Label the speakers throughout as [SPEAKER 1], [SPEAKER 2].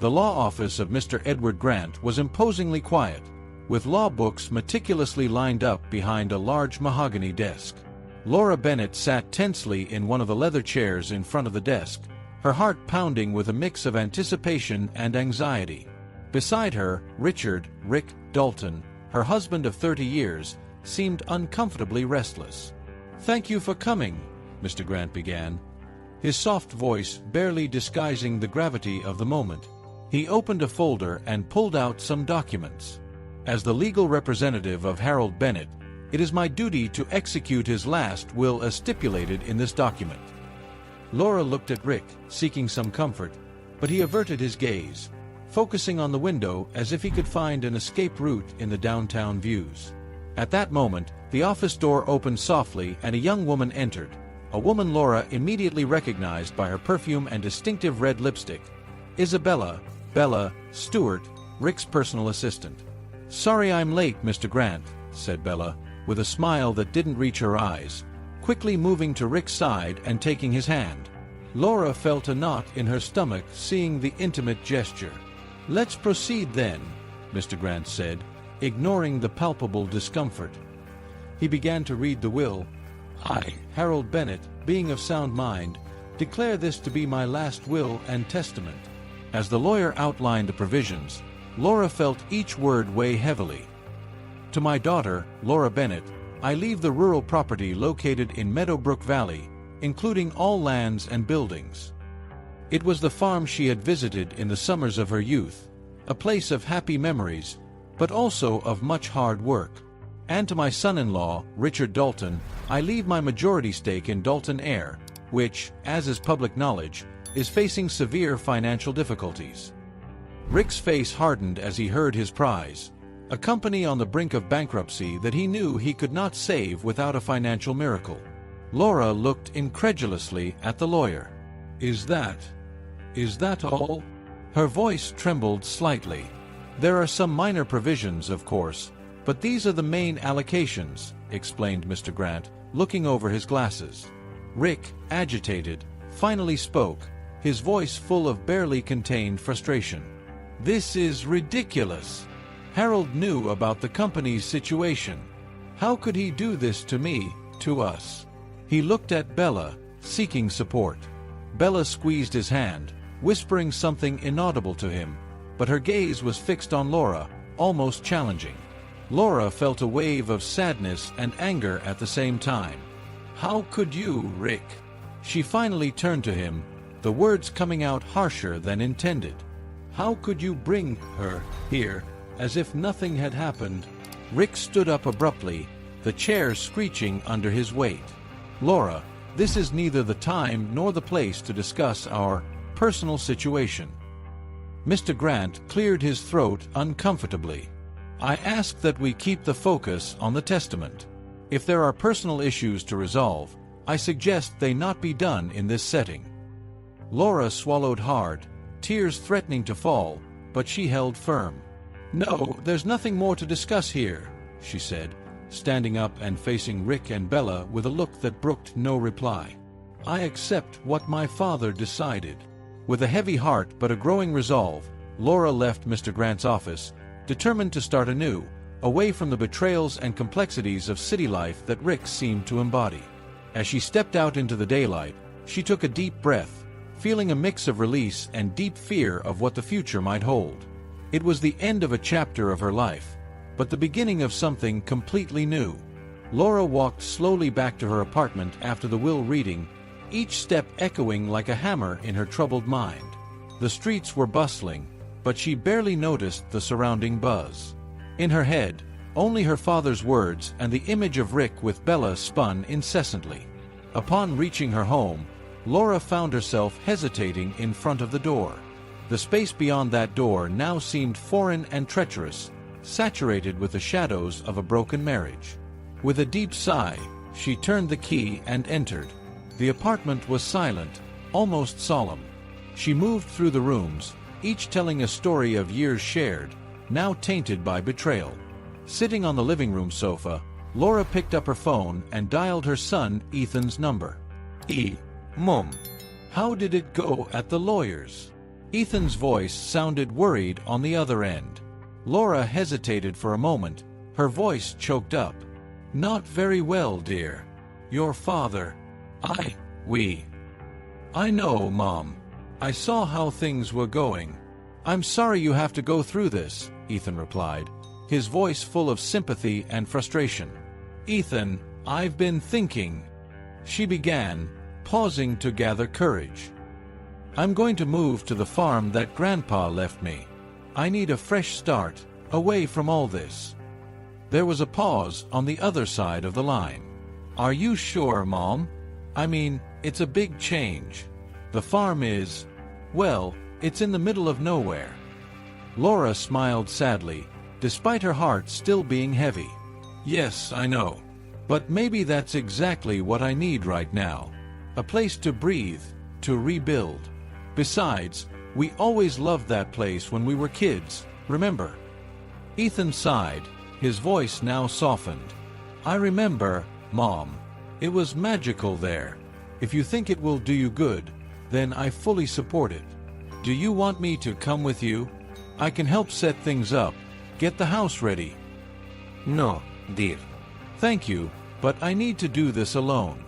[SPEAKER 1] The law office of Mr. Edward Grant was imposingly quiet, with law books meticulously lined up behind a large mahogany desk. Laura Bennett sat tensely in one of the leather chairs in front of the desk, her heart pounding with a mix of anticipation and anxiety. Beside her, Rick Dalton, her husband of 30 years, seemed uncomfortably restless. "Thank you for coming," Mr. Grant began, his soft voice barely disguising the gravity of the moment. He opened a folder and pulled out some documents. "As the legal representative of Harold Bennett, it is my duty to execute his last will as stipulated in this document." Laura looked at Rick, seeking some comfort, but he averted his gaze, focusing on the window as if he could find an escape route in the downtown views. At that moment, the office door opened softly and a young woman entered, a woman Laura immediately recognized by her perfume and distinctive red lipstick. Bella Stewart, Rick's personal assistant. "Sorry I'm late, Mr. Grant," said Bella, with a smile that didn't reach her eyes, quickly moving to Rick's side and taking his hand. Laura felt a knot in her stomach seeing the intimate gesture. "Let's proceed then," Mr. Grant said, ignoring the palpable discomfort. He began to read the will. "I, Harold Bennett, being of sound mind, declare this to be my last will and testament." As the lawyer outlined the provisions, Laura felt each word weigh heavily. "To my daughter, Laura Bennett, I leave the rural property located in Meadowbrook Valley, including all lands and buildings." It was the farm she had visited in the summers of her youth, a place of happy memories, but also of much hard work. "And to my son-in-law, Richard Dalton, I leave my majority stake in Dalton Air, which, as is public knowledge, is facing severe financial difficulties." Rick's face hardened as he heard his prize, a company on the brink of bankruptcy that he knew he could not save without a financial miracle. Laura looked incredulously at the lawyer. Is that all?" Her voice trembled slightly. "There are some minor provisions, of course, but these are the main allocations," explained Mr. Grant, looking over his glasses. Rick, agitated, finally spoke, his voice full of barely contained frustration. "This is ridiculous. Harold knew about the company's situation. How could he do this to me, to us?" He looked at Bella, seeking support. Bella squeezed his hand, whispering something inaudible to him, but her gaze was fixed on Laura, almost challenging. Laura felt a wave of sadness and anger at the same time. "How could you, Rick?" She finally turned to him, the words coming out harsher than intended. "How could you bring her here, as if nothing had happened?" Rick stood up abruptly, the chair screeching under his weight. "Laura, this is neither the time nor the place to discuss our personal situation." Mr. Grant cleared his throat uncomfortably. "I ask that we keep the focus on the testament. If there are personal issues to resolve, I suggest they not be done in this setting." Laura swallowed hard, tears threatening to fall, but she held firm. "No, there's nothing more to discuss here," she said, standing up and facing Rick and Bella with a look that brooked no reply. "I accept what my father decided." With a heavy heart but a growing resolve, Laura left Mr. Grant's office, determined to start anew, away from the betrayals and complexities of city life that Rick seemed to embody. As she stepped out into the daylight, she took a deep breath, feeling a mix of release and deep fear of what the future might hold. It was the end of a chapter of her life, but the beginning of something completely new. Laura walked slowly back to her apartment after the will reading, each step echoing like a hammer in her troubled mind. The streets were bustling, but she barely noticed the surrounding buzz. In her head, only her father's words and the image of Rick with Bella spun incessantly. Upon reaching her home, Laura found herself hesitating in front of the door. The space beyond that door now seemed foreign and treacherous, saturated with the shadows of a broken marriage. With a deep sigh, she turned the key and entered. The apartment was silent, almost solemn. She moved through the rooms, each telling a story of years shared, now tainted by betrayal. Sitting on the living room sofa, Laura picked up her phone and dialed her son Ethan's number. Mom, how did it go at the lawyers?" Ethan's voice sounded worried on the other end. Laura hesitated for a moment, her voice choked up. "Not very well, dear. Your father. I know, Mom. I saw how things were going. I'm sorry you have to go through this," Ethan replied, his voice full of sympathy and frustration. "Ethan, I've been thinking," she began, pausing to gather courage. "I'm going to move to the farm that Grandpa left me. I need a fresh start, away from all this." There was a pause on the other side of the line. "Are you sure, Mom? I mean, it's a big change. The farm is, well, it's in the middle of nowhere." Laura smiled sadly, despite her heart still being heavy. "Yes, I know. But maybe that's exactly what I need right now. A place to breathe, to rebuild. Besides, we always loved that place when we were kids, remember?" Ethan sighed, his voice now softened. "I remember, Mom. It was magical there. If you think it will do you good, then I fully support it. Do you want me to come with you? I can help set things up, get the house ready." "No, dear. Thank you, but I need to do this alone.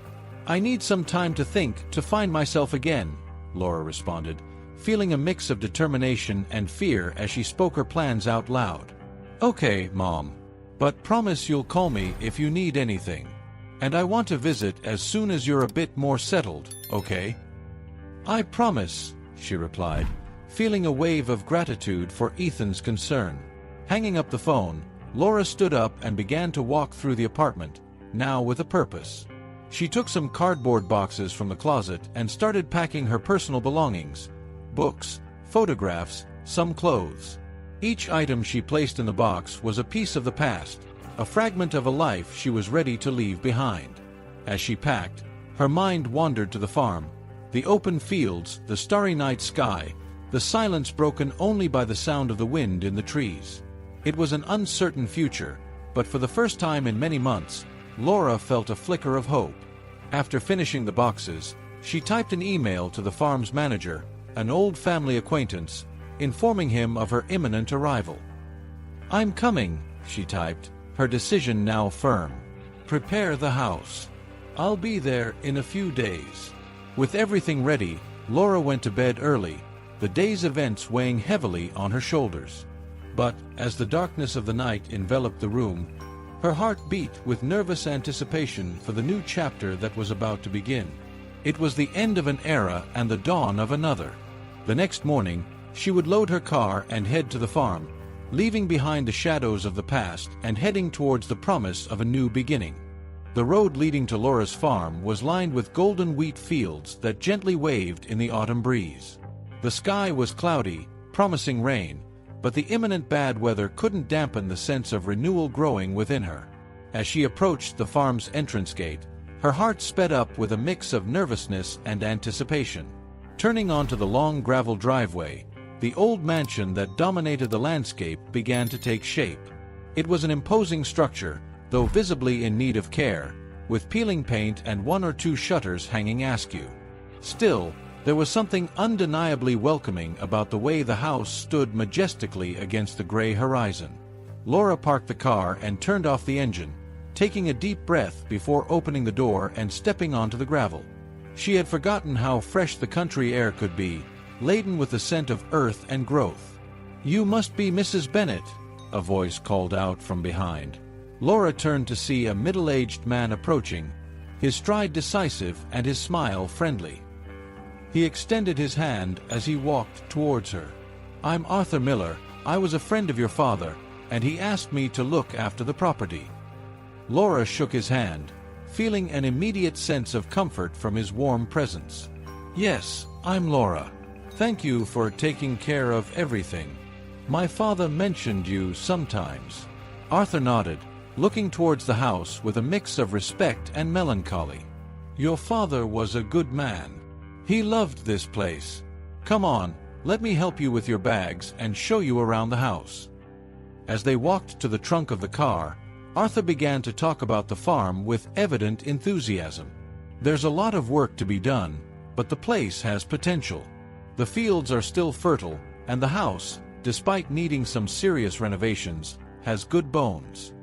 [SPEAKER 1] I need some time to think, to find myself again," Laura responded, feeling a mix of determination and fear as she spoke her plans out loud. "Okay, Mom. But promise you'll call me if you need anything. And I want to visit as soon as you're a bit more settled, okay?" "I promise," she replied, feeling a wave of gratitude for Ethan's concern. Hanging up the phone, Laura stood up and began to walk through the apartment, now with a purpose. She took some cardboard boxes from the closet and started packing her personal belongings: books, photographs, some clothes. Each item she placed in the box was a piece of the past, a fragment of a life she was ready to leave behind. As she packed, her mind wandered to the farm, the open fields, the starry night sky, the silence broken only by the sound of the wind in the trees. It was an uncertain future, but for the first time in many months, Laura felt a flicker of hope. After finishing the boxes, she typed an email to the farm's manager, an old family acquaintance, informing him of her imminent arrival. "I'm coming," she typed, her decision now firm. "Prepare the house. I'll be there in a few days." With everything ready, Laura went to bed early, the day's events weighing heavily on her shoulders. But, as the darkness of the night enveloped the room, her heart beat with nervous anticipation for the new chapter that was about to begin. It was the end of an era and the dawn of another. The next morning, she would load her car and head to the farm, leaving behind the shadows of the past and heading towards the promise of a new beginning. The road leading to Laura's farm was lined with golden wheat fields that gently waved in the autumn breeze. The sky was cloudy, promising rain, but the imminent bad weather couldn't dampen the sense of renewal growing within her. As she approached the farm's entrance gate, her heart sped up with a mix of nervousness and anticipation. Turning onto the long gravel driveway, the old mansion that dominated the landscape began to take shape. It was an imposing structure, though visibly in need of care, with peeling paint and one or two shutters hanging askew. Still, there was something undeniably welcoming about the way the house stood majestically against the gray horizon. Laura parked the car and turned off the engine, taking a deep breath before opening the door and stepping onto the gravel. She had forgotten how fresh the country air could be, laden with the scent of earth and growth. "You must be Mrs. Bennet," a voice called out from behind. Laura turned to see a middle-aged man approaching, his stride decisive and his smile friendly. He extended his hand as he walked towards her. "I'm Arthur Miller. I was a friend of your father, and he asked me to look after the property." Laura shook his hand, feeling an immediate sense of comfort from his warm presence. "Yes, I'm Laura. Thank you for taking care of everything. My father mentioned you sometimes." Arthur nodded, looking towards the house with a mix of respect and melancholy. "Your father was a good man. He loved this place. Come on, let me help you with your bags and show you around the house." As they walked to the trunk of the car, Arthur began to talk about the farm with evident enthusiasm. "There's a lot of work to be done, but the place has potential. The fields are still fertile, and the house, despite needing some serious renovations, has good bones.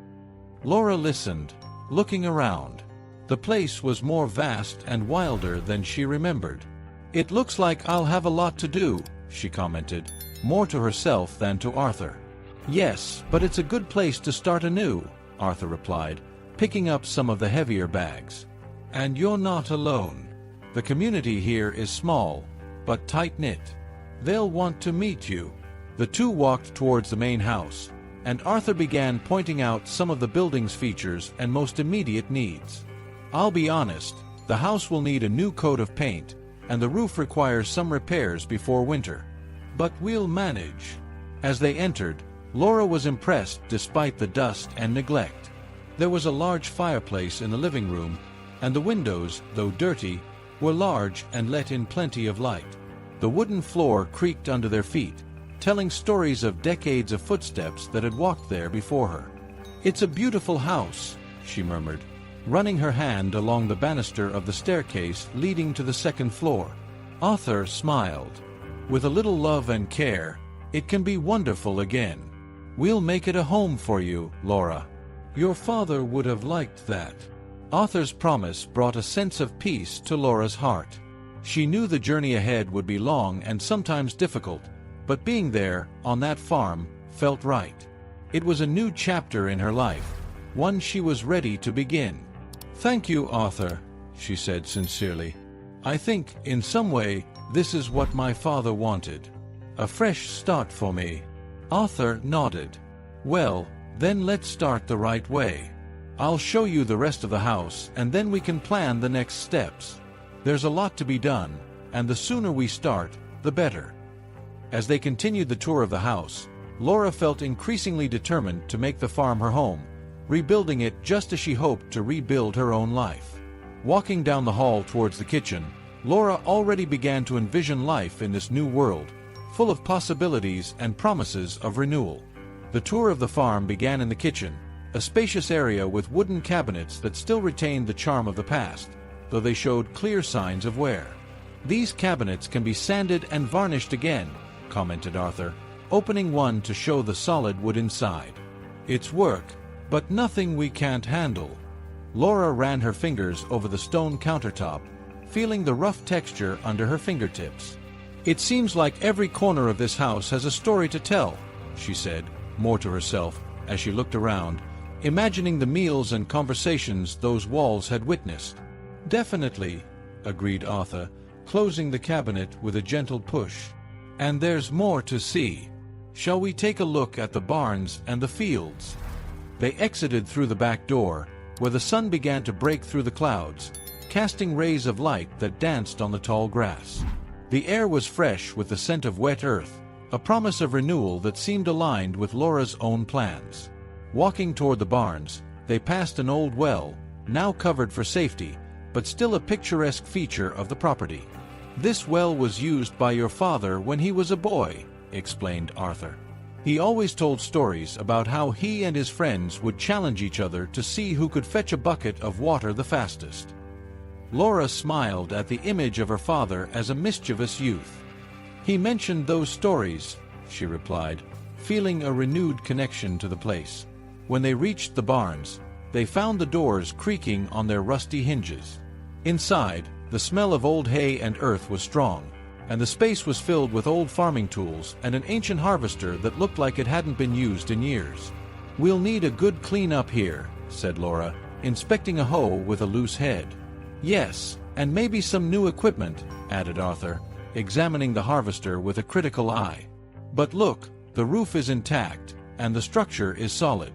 [SPEAKER 1] Laura listened, looking around. The place was more vast and wilder than she remembered. "It looks like I'll have a lot to do," she commented, more to herself than to Arthur. "Yes, but it's a good place to start anew," Arthur replied, picking up some of the heavier bags. "And you're not alone. The community here is small, but tight-knit. They'll want to meet you." The two walked towards the main house, and Arthur began pointing out some of the building's features and most immediate needs. "I'll be honest, the house will need a new coat of paint, and the roof requires some repairs before winter. But we'll manage." As they entered, Laura was impressed despite the dust and neglect. There was a large fireplace in the living room, and the windows, though dirty, were large and let in plenty of light. The wooden floor creaked under their feet, telling stories of decades of footsteps that had walked there before her. "It's a beautiful house," she murmured, running her hand along the banister of the staircase leading to the second floor. Arthur smiled. "With a little love and care, it can be wonderful again. We'll make it a home for you, Laura. Your father would have liked that." Arthur's promise brought a sense of peace to Laura's heart. She knew the journey ahead would be long and sometimes difficult, but being there, on that farm, felt right. It was a new chapter in her life, one she was ready to begin. "Thank you, Arthur," she said sincerely. "I think, in some way, this is what my father wanted. A fresh start for me." Arthur nodded. "Well, then let's start the right way. I'll show you the rest of the house, and then we can plan the next steps. There's a lot to be done, and the sooner we start, the better." As they continued the tour of the house, Laura felt increasingly determined to make the farm her home, rebuilding it just as she hoped to rebuild her own life. Walking down the hall towards the kitchen, Laura already began to envision life in this new world, full of possibilities and promises of renewal. The tour of the farm began in the kitchen, a spacious area with wooden cabinets that still retained the charm of the past, though they showed clear signs of wear. "These cabinets can be sanded and varnished again," commented Arthur, opening one to show the solid wood inside. "It's work, but nothing we can't handle." Laura ran her fingers over the stone countertop, feeling the rough texture under her fingertips. "It seems like every corner of this house has a story to tell," she said, more to herself, as she looked around, imagining the meals and conversations those walls had witnessed. "Definitely," agreed Arthur, closing the cabinet with a gentle push. "And there's more to see. Shall we take a look at the barns and the fields?" They exited through the back door, where the sun began to break through the clouds, casting rays of light that danced on the tall grass. The air was fresh with the scent of wet earth, a promise of renewal that seemed aligned with Laura's own plans. Walking toward the barns, they passed an old well, now covered for safety, but still a picturesque feature of the property. "This well was used by your father when he was a boy," explained Arthur. "He always told stories about how he and his friends would challenge each other to see who could fetch a bucket of water the fastest." Laura smiled at the image of her father as a mischievous youth. "He mentioned those stories," she replied, feeling a renewed connection to the place. When they reached the barns, they found the doors creaking on their rusty hinges. Inside, the smell of old hay and earth was strong, and the space was filled with old farming tools and an ancient harvester that looked like it hadn't been used in years. "We'll need a good clean-up here," said Laura, inspecting a hoe with a loose head. "Yes, and maybe some new equipment," added Arthur, examining the harvester with a critical eye. "But look, the roof is intact, and the structure is solid.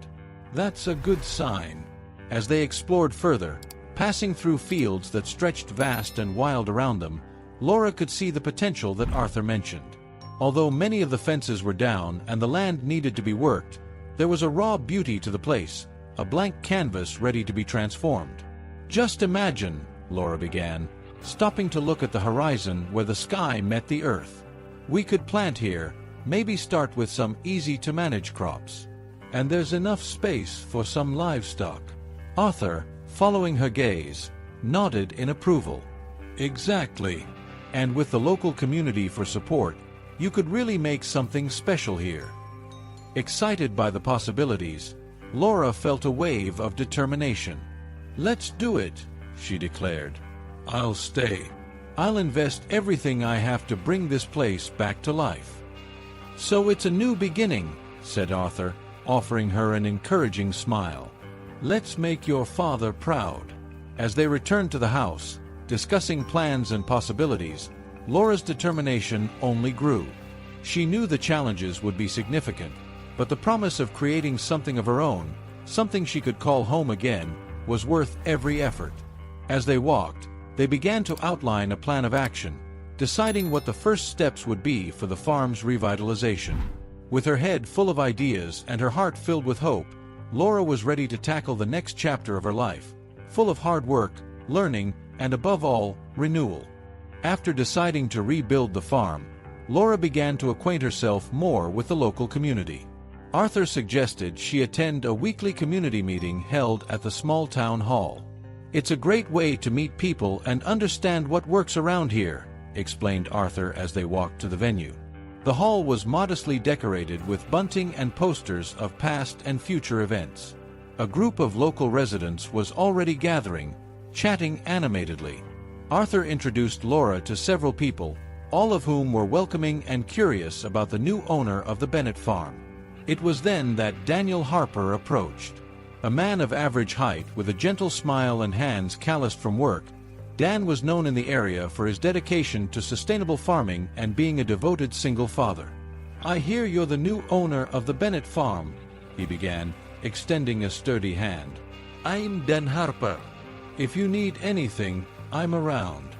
[SPEAKER 1] That's a good sign." As they explored further, passing through fields that stretched vast and wild around them, Laura could see the potential that Arthur mentioned. Although many of the fences were down and the land needed to be worked, there was a raw beauty to the place, a blank canvas ready to be transformed. "Just imagine," Laura began, stopping to look at the horizon where the sky met the earth. "We could plant here, maybe start with some easy-to-manage crops. And there's enough space for some livestock." Arthur, following her gaze, nodded in approval. "Exactly. And with the local community for support, you could really make something special here. Excited by the possibilities, Laura felt a wave of determination. "Let's do it," she declared. "I'll stay. I'll invest everything I have to bring this place back to life." "So it's a new beginning," said Arthur, offering her an encouraging smile. "Let's make your father proud." As they returned to the house, discussing plans and possibilities, Laura's determination only grew. She knew the challenges would be significant, but the promise of creating something of her own, something she could call home again, was worth every effort. As they walked, they began to outline a plan of action, deciding what the first steps would be for the farm's revitalization. With her head full of ideas and her heart filled with hope, Laura was ready to tackle the next chapter of her life, full of hard work, learning, and above all, renewal. After deciding to rebuild the farm, Laura began to acquaint herself more with the local community. Arthur suggested she attend a weekly community meeting held at the small town hall. "It's a great way to meet people and understand what works around here," explained Arthur as they walked to the venue. The hall was modestly decorated with bunting and posters of past and future events. A group of local residents was already gathering, chatting animatedly. Arthur introduced Laura to several people, all of whom were welcoming and curious about the new owner of the Bennett farm. It was then that Daniel Harper approached. A man of average height with a gentle smile and hands calloused from work, Dan was known in the area for his dedication to sustainable farming and being a devoted single father. "I hear you're the new owner of the Bennett farm," he began, extending a sturdy hand. "I'm Dan Harper. If you need anything, I'm around."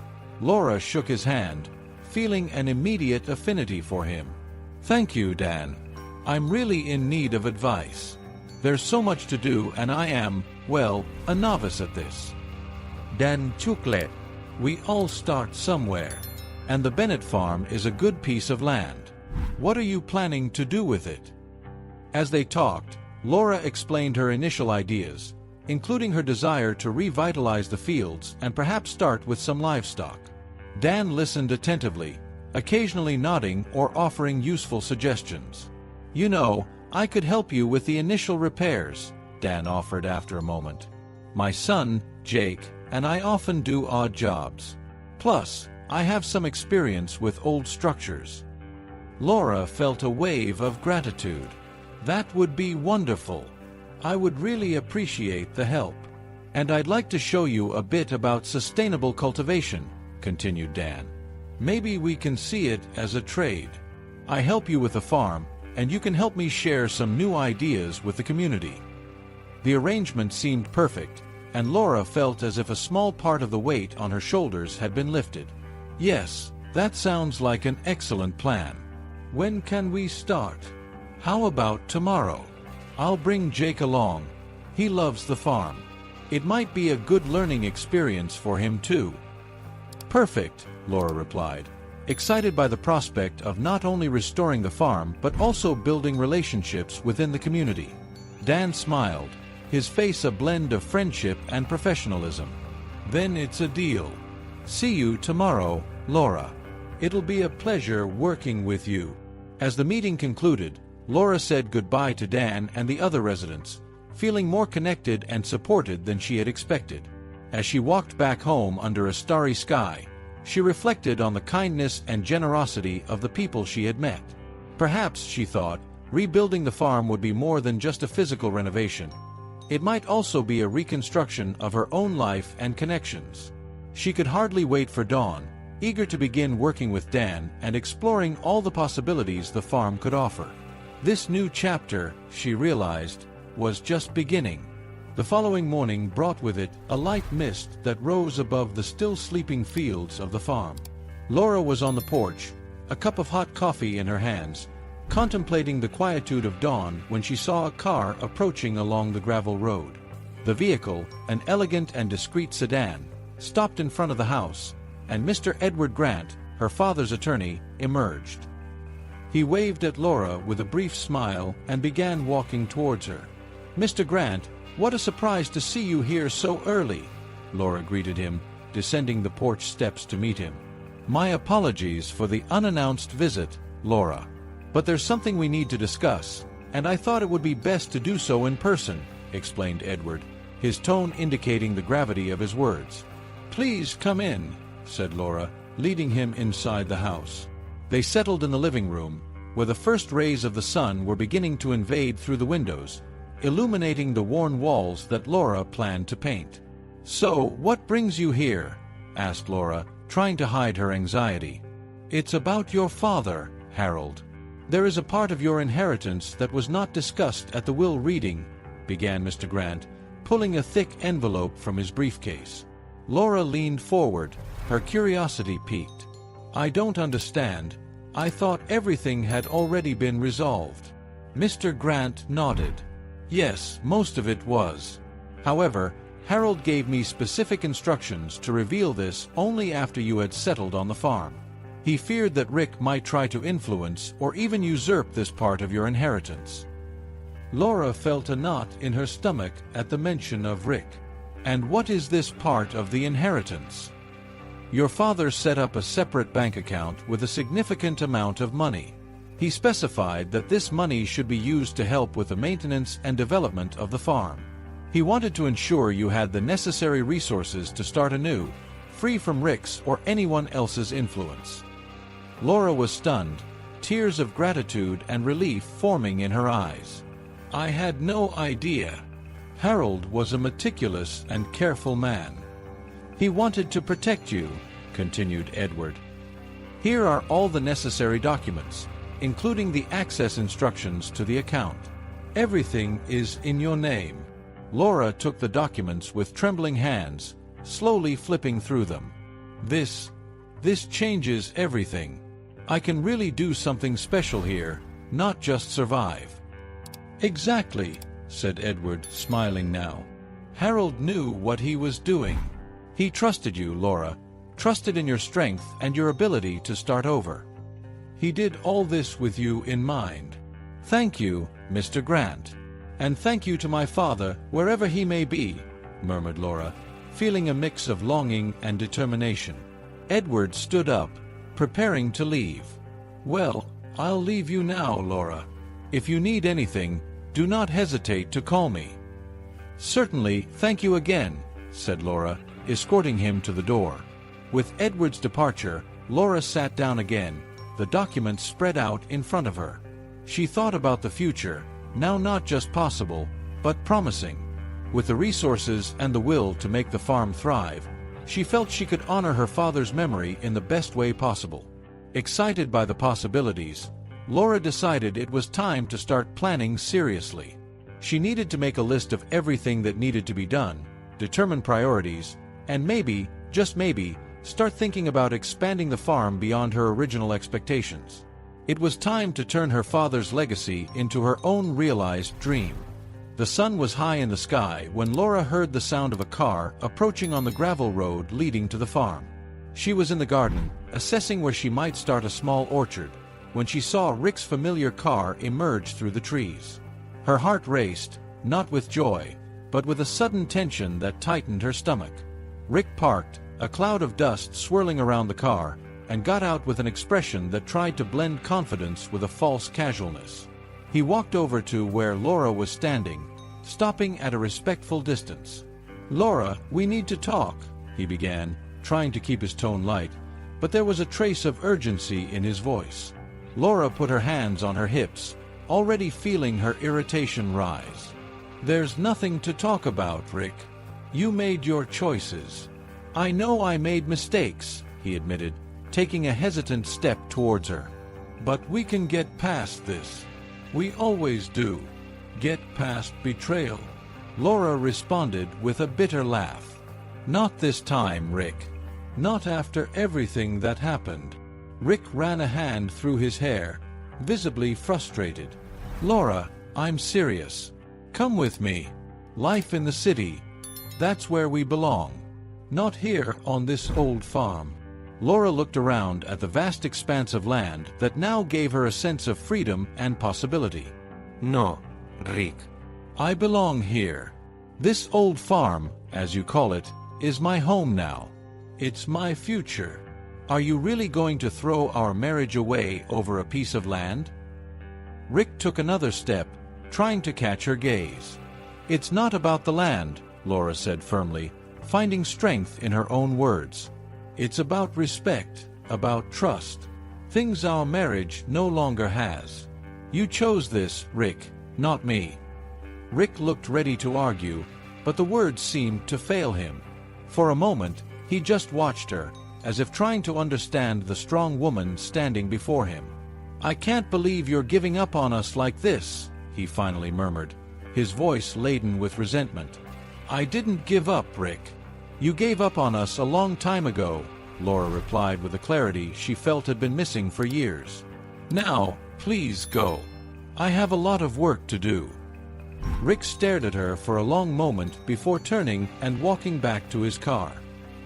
[SPEAKER 1] Laura shook his hand, feeling an immediate affinity for him. "Thank you, Dan. I'm really in need of advice. There's so much to do and I am, well, a novice at this." Dan chucked. "We all start somewhere. And the Bennett farm is a good piece of land. What are you planning to do with it?" As they talked, Laura explained her initial ideas, including her desire to revitalize the fields and perhaps start with some livestock. Dan listened attentively, occasionally nodding or offering useful suggestions. "You know, I could help you with the initial repairs," Dan offered after a moment. "My son, Jake, and I often do odd jobs. Plus, I have some experience with old structures." Laura felt a wave of gratitude. "That would be wonderful. I would really appreciate the help. And I'd like to show you a bit about sustainable cultivation," continued Dan. "Maybe we can see it as a trade. I help you with the farm, and you can help me share some new ideas with the community." The arrangement seemed perfect, and Laura felt as if a small part of the weight on her shoulders had been lifted. "Yes, that sounds like an excellent plan. When can we start? How about tomorrow? I'll bring Jake along. He loves the farm. It might be a good learning experience for him too." "Perfect," Laura replied, excited by the prospect of not only restoring the farm but also building relationships within the community. Dan smiled, his face a blend of friendship and professionalism. "Then it's a deal. See you tomorrow, Laura. It'll be a pleasure working with you." As the meeting concluded, Laura said goodbye to Dan and the other residents, feeling more connected and supported than she had expected. As she walked back home under a starry sky, she reflected on the kindness and generosity of the people she had met. Perhaps, she thought, rebuilding the farm would be more than just a physical renovation. It might also be a reconstruction of her own life and connections. She could hardly wait for dawn, eager to begin working with Dan and exploring all the possibilities the farm could offer. This new chapter, she realized, was just beginning. The following morning brought with it a light mist that rose above the still sleeping fields of the farm. Laura was on the porch, a cup of hot coffee in her hands, contemplating the quietude of dawn when she saw a car approaching along the gravel road. The vehicle, an elegant and discreet sedan, stopped in front of the house, and Mr. Edward Grant, her father's attorney, emerged. He waved at Laura with a brief smile and began walking towards her. "Mr. Grant, what a surprise to see you here so early," Laura greeted him, descending the porch steps to meet him. My apologies for the unannounced visit, Laura. But there's something we need to discuss, and I thought it would be best to do so in person, explained Edward, his tone indicating the gravity of his words. Please come in, said Laura, leading him inside the house. They settled in the living room, where the first rays of the sun were beginning to invade through the windows, illuminating the worn walls that Laura planned to paint. So, what brings you here? Asked Laura, trying to hide her anxiety. It's about your father, Harold. There is a part of your inheritance that was not discussed at the will reading, began Mr. Grant, pulling a thick envelope from his briefcase. Laura leaned forward, her curiosity piqued. I don't understand. I thought everything had already been resolved. Mr. Grant nodded. Yes, most of it was. However, Harold gave me specific instructions to reveal this only after you had settled on the farm. He feared that Rick might try to influence or even usurp this part of your inheritance. Laura felt a knot in her stomach at the mention of Rick. And what is this part of the inheritance? Your father set up a separate bank account with a significant amount of money. He specified that this money should be used to help with the maintenance and development of the farm. He wanted to ensure you had the necessary resources to start anew, free from Rick's or anyone else's influence. Laura was stunned, tears of gratitude and relief forming in her eyes. I had no idea. Harold was a meticulous and careful man. He wanted to protect you, continued Edward. Here are all the necessary documents, including the access instructions to the account. Everything is in your name. Laura took the documents with trembling hands, slowly flipping through them. This changes everything. I can really do something special here, not just survive. Exactly, said Edward, smiling now. Harold knew what he was doing. He trusted you, Laura, trusted in your strength and your ability to start over. He did all this with you in mind. Thank you, Mr. Grant. And thank you to my father, wherever he may be, murmured Laura, feeling a mix of longing and determination. Edward stood up, preparing to leave. Well, I'll leave you now, Laura. If you need anything, do not hesitate to call me. Certainly, thank you again, said Laura, escorting him to the door. With Edward's departure, Laura sat down again, the documents spread out in front of her. She thought about the future, now not just possible, but promising. With the resources and the will to make the farm thrive, she felt she could honor her father's memory in the best way possible. Excited by the possibilities, Laura decided it was time to start planning seriously. She needed to make a list of everything that needed to be done, determine priorities, and maybe, just maybe, start thinking about expanding the farm beyond her original expectations. It was time to turn her father's legacy into her own realized dream. The sun was high in the sky when Laura heard the sound of a car approaching on the gravel road leading to the farm. She was in the garden, assessing where she might start a small orchard, when she saw Rick's familiar car emerge through the trees. Her heart raced, not with joy, but with a sudden tension that tightened her stomach. Rick parked, a cloud of dust swirling around the car, and got out with an expression that tried to blend confidence with a false casualness. He walked over to where Laura was standing, stopping at a respectful distance. "Laura, we need to talk," he began, trying to keep his tone light, but there was a trace of urgency in his voice. Laura put her hands on her hips, already feeling her irritation rise. "There's nothing to talk about, Rick. You made your choices. I know I made mistakes," he admitted, taking a hesitant step towards her. "But we can get past this. We always do. Get past betrayal." Laura responded with a bitter laugh. "Not this time, Rick. Not after everything that happened." Rick ran a hand through his hair, visibly frustrated. "Laura, I'm serious. Come with me. Life in the city. That's where we belong. Not here on this old farm." Laura looked around at the vast expanse of land that now gave her a sense of freedom and possibility. "No, Rick. I belong here. This old farm, as you call it, is my home now. It's my future. Are you really going to throw our marriage away over a piece of land? Rick took another step, trying to catch her gaze. It's not about the land, Laura said firmly, finding strength in her own words. It's about respect, about trust. Things our marriage no longer has. You chose this, Rick, not me. Rick looked ready to argue, but the words seemed to fail him. For a moment, he just watched her, as if trying to understand the strong woman standing before him. I can't believe you're giving up on us like this, he finally murmured, his voice laden with resentment. I didn't give up, Rick. You gave up on us a long time ago, Laura replied with a clarity she felt had been missing for years. Now, please go. I have a lot of work to do. Rick stared at her for a long moment before turning and walking back to his car.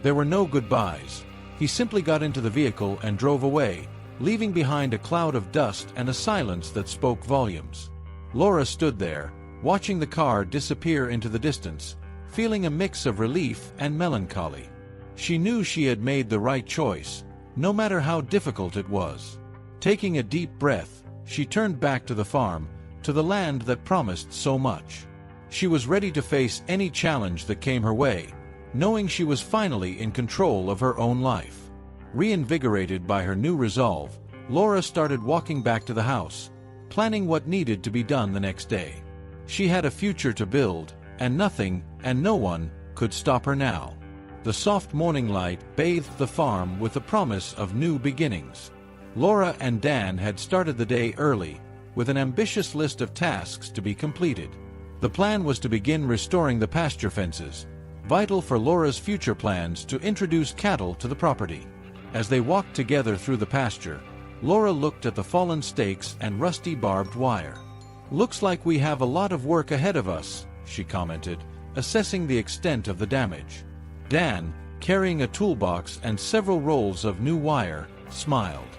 [SPEAKER 1] There were no goodbyes. He simply got into the vehicle and drove away, leaving behind a cloud of dust and a silence that spoke volumes. Laura stood there, watching the car disappear into the distance, feeling a mix of relief and melancholy. She knew she had made the right choice, no matter how difficult it was. Taking a deep breath, she turned back to the farm, to the land that promised so much. She was ready to face any challenge that came her way, knowing she was finally in control of her own life. Reinvigorated by her new resolve, Laura started walking back to the house, planning what needed to be done the next day. She had a future to build, and nothing, and no one, could stop her now. The soft morning light bathed the farm with the promise of new beginnings. Laura and Dan had started the day early, with an ambitious list of tasks to be completed. The plan was to begin restoring the pasture fences, vital for Laura's future plans to introduce cattle to the property. As they walked together through the pasture, Laura looked at the fallen stakes and rusty barbed wire. Looks like we have a lot of work ahead of us, she commented, assessing the extent of the damage. Dan, carrying a toolbox and several rolls of new wire, smiled.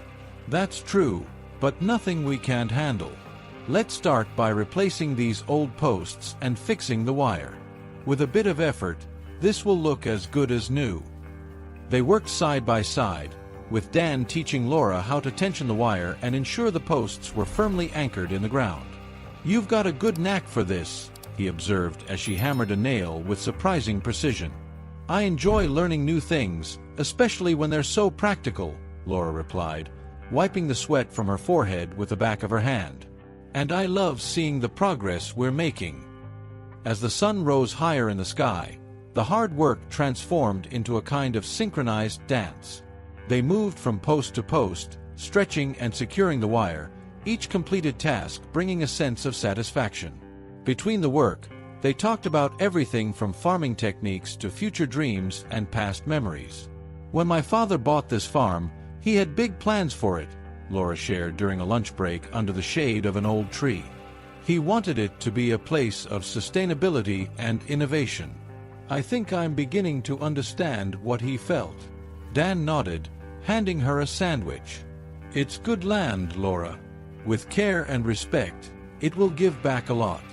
[SPEAKER 1] That's true, but nothing we can't handle. Let's start by replacing these old posts and fixing the wire. With a bit of effort, this will look as good as new. They worked side by side, with Dan teaching Laura how to tension the wire and ensure the posts were firmly anchored in the ground. You've got a good knack for this, he observed as she hammered a nail with surprising precision. I enjoy learning new things, especially when they're so practical, Laura replied, wiping the sweat from her forehead with the back of her hand. And I love seeing the progress we're making. As the sun rose higher in the sky, the hard work transformed into a kind of synchronized dance. They moved from post to post, stretching and securing the wire, each completed task bringing a sense of satisfaction. Between the work, they talked about everything from farming techniques to future dreams and past memories. When my father bought this farm, he had big plans for it, Laura shared during a lunch break under the shade of an old tree. He wanted it to be a place of sustainability and innovation. I think I'm beginning to understand what he felt. Dan nodded, handing her a sandwich. It's good land, Laura. With care and respect, it will give back a lot.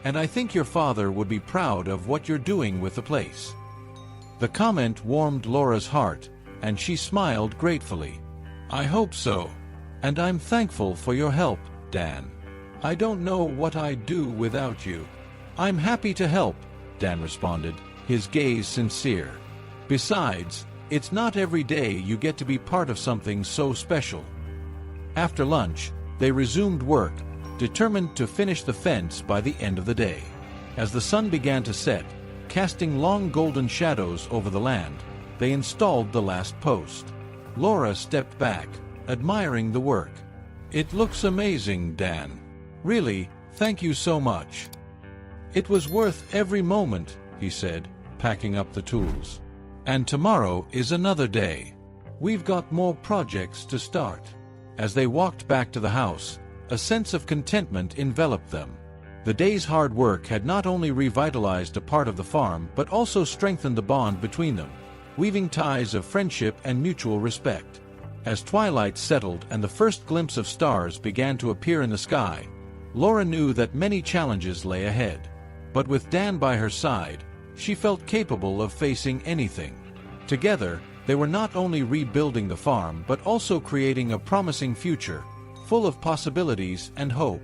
[SPEAKER 1] And I think your father would be proud of what you're doing with the place. The comment warmed Laura's heart, and she smiled gratefully. I hope so. And I'm thankful for your help, Dan. I don't know what I'd do without you. I'm happy to help, Dan responded, his gaze sincere. Besides, it's not every day you get to be part of something so special. After lunch, they resumed work, determined to finish the fence by the end of the day. As the sun began to set, casting long golden shadows over the land, they installed the last post. Laura stepped back, admiring the work. It looks amazing, Dan. Really, thank you so much. It was worth every moment, he said, packing up the tools. And tomorrow is another day. We've got more projects to start. As they walked back to the house, a sense of contentment enveloped them. The day's hard work had not only revitalized a part of the farm but also strengthened the bond between them, weaving ties of friendship and mutual respect. As twilight settled and the first glimpse of stars began to appear in the sky, Laura knew that many challenges lay ahead. But with Dan by her side, she felt capable of facing anything. Together, They were not only rebuilding the farm but also creating a promising future, full of possibilities and hope.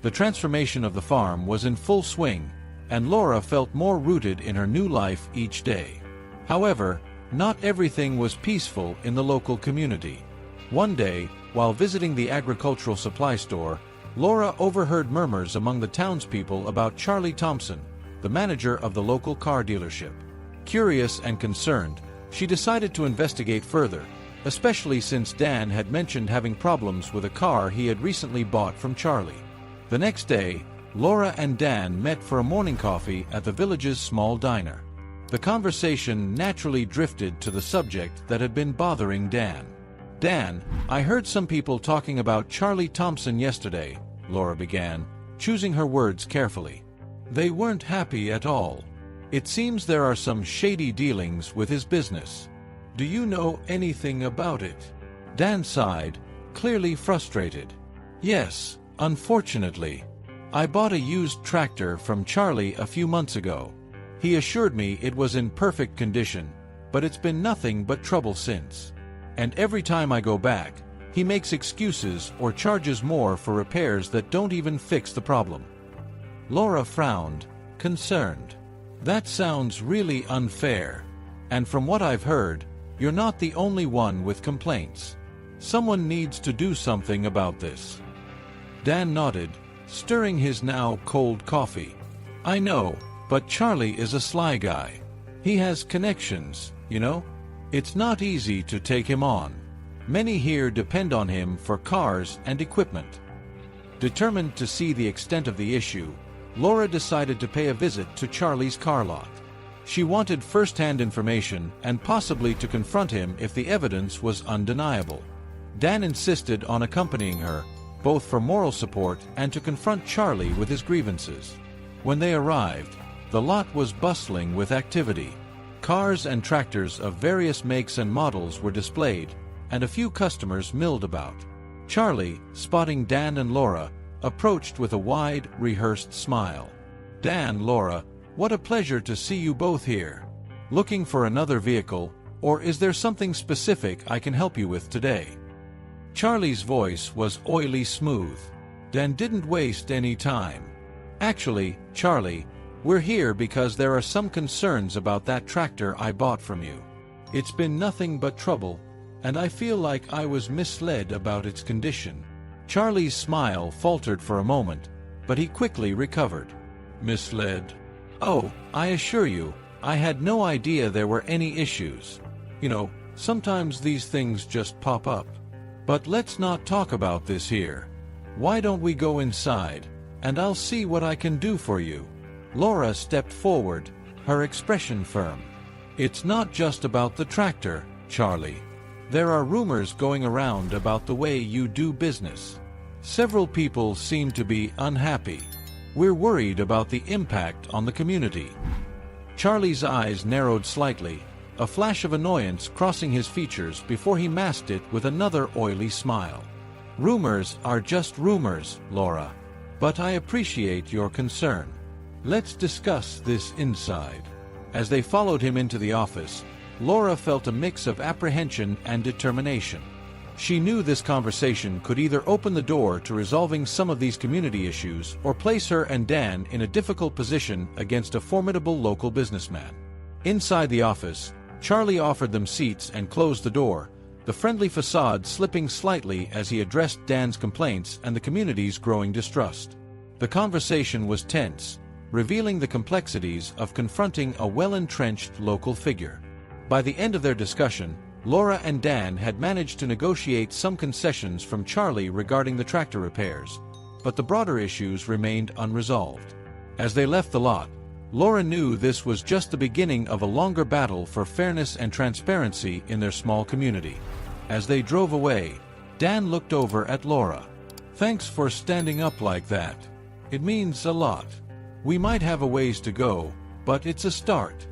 [SPEAKER 1] The transformation of the farm was in full swing, and Laura felt more rooted in her new life each day. However, not everything was peaceful in the local community. One day, while visiting the agricultural supply store, Laura overheard murmurs among the townspeople about Charlie Thompson, the manager of the local car dealership. Curious and concerned, she decided to investigate further, especially since Dan had mentioned having problems with a car he had recently bought from Charlie. The next day, Laura and Dan met for a morning coffee at the village's small diner. The conversation naturally drifted to the subject that had been bothering Dan. "Dan, I heard some people talking about Charlie Thompson yesterday," Laura began, choosing her words carefully. "They weren't happy at all. It seems there are some shady dealings with his business. Do you know anything about it?" Dan sighed, clearly frustrated. "Yes, unfortunately. I bought a used tractor from Charlie a few months ago. He assured me it was in perfect condition, but it's been nothing but trouble since. And every time I go back, he makes excuses or charges more for repairs that don't even fix the problem." Laura frowned, concerned. "That sounds really unfair. And from what I've heard, you're not the only one with complaints. Someone needs to do something about this." Dan nodded, stirring his now cold coffee. "I know, but Charlie is a sly guy. He has connections, you know? It's not easy to take him on. Many here depend on him for cars and equipment." Determined to see the extent of the issue, Laura decided to pay a visit to Charlie's car lot. She wanted first-hand information and possibly to confront him if the evidence was undeniable. Dan insisted on accompanying her, both for moral support and to confront Charlie with his grievances. When they arrived, the lot was bustling with activity. Cars and tractors of various makes and models were displayed, and a few customers milled about. Charlie, spotting Dan and Laura, approached with a wide, rehearsed smile. "Dan, Laura, what a pleasure to see you both here. Looking for another vehicle, or is there something specific I can help you with today?" Charlie's voice was oily smooth. Dan didn't waste any time. "Actually, Charlie, we're here because there are some concerns about that tractor I bought from you. It's been nothing but trouble, and I feel like I was misled about its condition." Charlie's smile faltered for a moment, but he quickly recovered. "Misled? Oh, I assure you, I had no idea there were any issues. You know, sometimes these things just pop up. But let's not talk about this here. Why don't we go inside, and I'll see what I can do for you." Laura stepped forward, her expression firm. "It's not just about the tractor, Charlie. There are rumors going around about the way you do business. Several people seem to be unhappy. We're worried about the impact on the community." Charlie's eyes narrowed slightly, a flash of annoyance crossing his features before he masked it with another oily smile. "Rumors are just rumors, Laura. But I appreciate your concern. Let's discuss this inside." As they followed him into the office, Laura felt a mix of apprehension and determination. She knew this conversation could either open the door to resolving some of these community issues or place her and Dan in a difficult position against a formidable local businessman. Inside the office, Charlie offered them seats and closed the door, the friendly facade slipping slightly as he addressed Dan's complaints and the community's growing distrust. The conversation was tense, revealing the complexities of confronting a well-entrenched local figure. By the end of their discussion, Laura and Dan had managed to negotiate some concessions from Charlie regarding the tractor repairs, but the broader issues remained unresolved. As they left the lot, Laura knew this was just the beginning of a longer battle for fairness and transparency in their small community. As they drove away, Dan looked over at Laura. "Thanks for standing up like that. It means a lot. We might have a ways to go, but it's a start."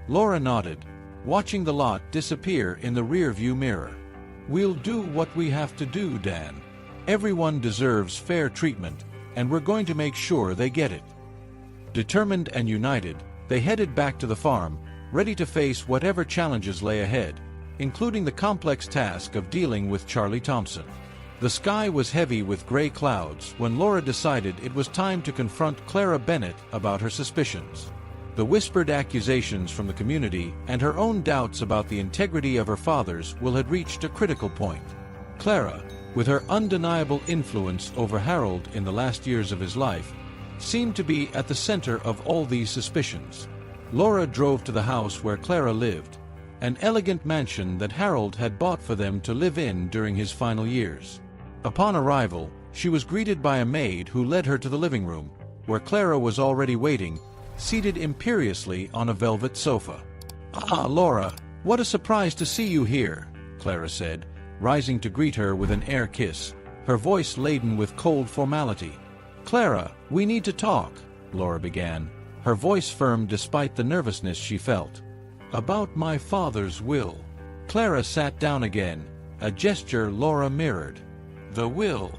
[SPEAKER 1] Laura nodded, watching the lot disappear in the rearview mirror. "We'll do what we have to do, Dan. Everyone deserves fair treatment, and we're going to make sure they get it." Determined and united, they headed back to the farm, ready to face whatever challenges lay ahead, including the complex task of dealing with Charlie Thompson. The sky was heavy with gray clouds when Laura decided it was time to confront Clara Bennett about her suspicions. The whispered accusations from the community and her own doubts about the integrity of her father's will had reached a critical point. Clara, with her undeniable influence over Harold in the last years of his life, seemed to be at the center of all these suspicions. Laura drove to the house where Clara lived, an elegant mansion that Harold had bought for them to live in during his final years. Upon arrival, she was greeted by a maid who led her to the living room, where Clara was already waiting, seated imperiously on a velvet sofa. "Ah, Laura, what a surprise to see you here," Clara said, rising to greet her with an air kiss, her voice laden with cold formality. "Clara, we need to talk," Laura began, her voice firm despite the nervousness she felt. "About my father's will." Clara sat down again, a gesture Laura mirrored. "The will?